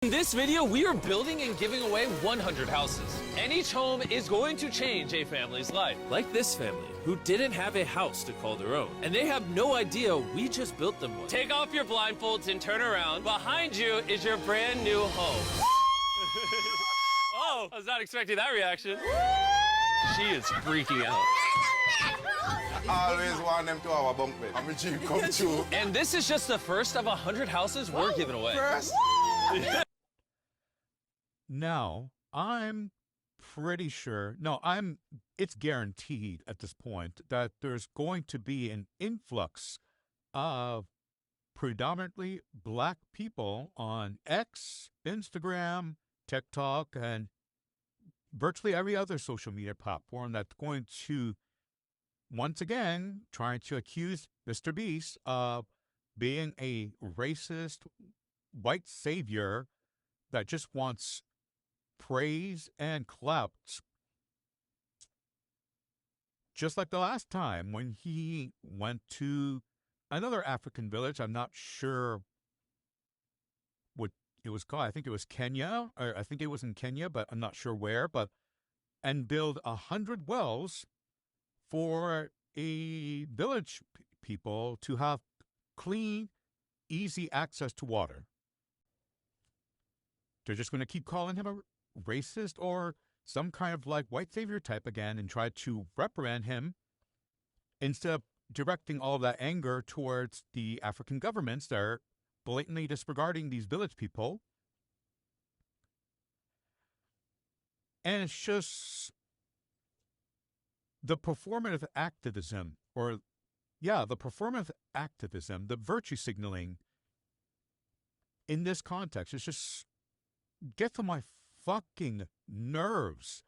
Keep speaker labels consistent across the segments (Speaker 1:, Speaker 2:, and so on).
Speaker 1: In this video, we are building and giving away 100 houses. And each home is going to change a family's life. Like this family, who didn't have a house to call their own. And they have no idea we just built them one. Take off your blindfolds and turn around. Behind you is your brand new home. Oh, I was not expecting that reaction. She is freaking out.
Speaker 2: I always want them to have a bunk bed. I'm a dream come true.
Speaker 1: And this is just the first of 100 houses we're giving away.
Speaker 2: First?
Speaker 3: Now, I'm pretty sure, it's guaranteed at this point that there's going to be an influx of predominantly black people on X, Instagram, TikTok, and virtually every other social media platform that's going to, once again, trying to accuse MrBeast of being a racist white savior that just wants praise and clout. Just like the last time when he went to another African village, I'm not sure what it was called. I think it was Kenya, or I think it was in Kenya, but I'm not sure where, and build 100 wells for a village people to have clean, easy access to water. They're just going to keep calling him a racist or some kind of like white savior type again and try to reprimand him instead of directing all that anger towards the African governments that are blatantly disregarding these village people. And it's just the performative activism, the virtue signaling in this context. It's just gets on my fucking nerves.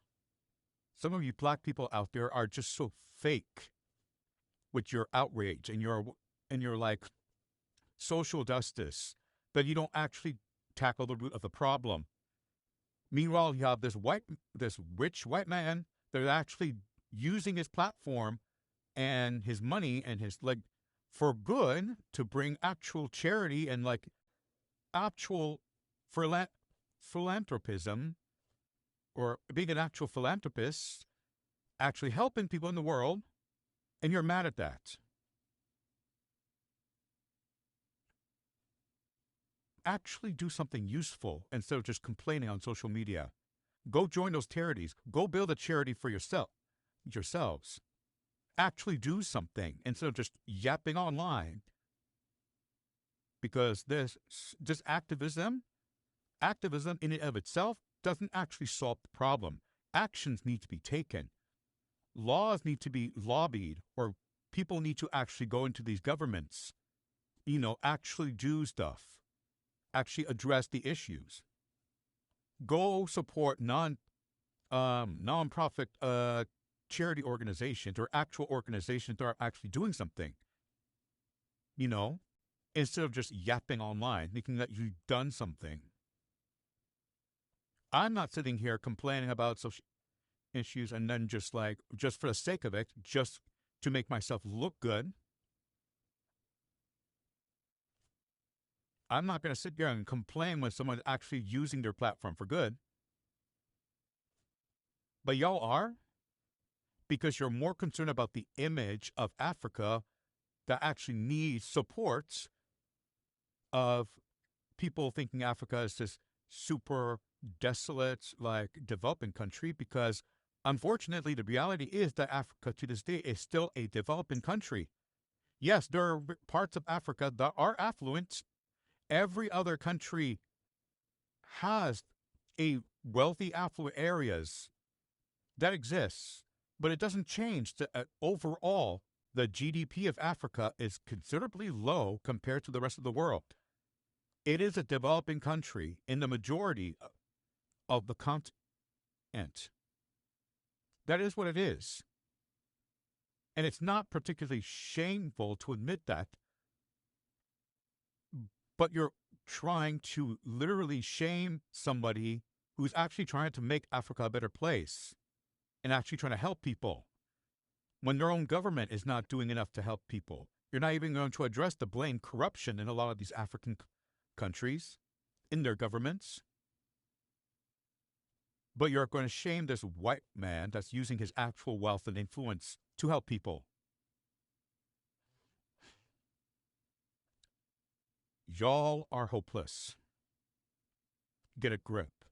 Speaker 3: Some of you black people out there are just so fake with your outrage and your like social justice that you don't actually tackle the root of the problem. Meanwhile, you have this rich white man that is actually using his platform and his money and his for good to bring actual charity and actual philanthropism, or being an actual philanthropist, actually helping people in the world, and you're mad at that. Actually do something useful instead of just complaining on social media. Go join those charities. Go build a charity for yourselves. Actually do something instead of just yapping online. Because this activism in and of itself doesn't actually solve the problem. Actions need to be taken. Laws need to be lobbied, or people need to actually go into these governments, actually do stuff, actually address the issues. Go support non-profit charity organizations or actual organizations that are actually doing something, instead of just yapping online, thinking that you've done something. I'm not sitting here complaining about social issues and then just for the sake of it, just to make myself look good. I'm not going to sit there and complain when someone's actually using their platform for good. But y'all are, because you're more concerned about the image of Africa that actually needs support of people thinking Africa is this super desolate, developing country, because unfortunately the reality is that Africa to this day is still a developing country. Yes, there are parts of Africa that are affluent. Every other country has a wealthy, affluent areas that exists, but it doesn't change that overall the GDP of Africa is considerably low compared to the rest of the world. It is a developing country in the majority of the continent. That is what it is. And it's not particularly shameful to admit that, but you're trying to literally shame somebody who's actually trying to make Africa a better place and actually trying to help people when their own government is not doing enough to help people. You're not even going to address the blatant corruption in a lot of these African countries. in their governments. But you're going to shame this white man that's using his actual wealth and influence to help people. Y'all are hopeless. Get a grip.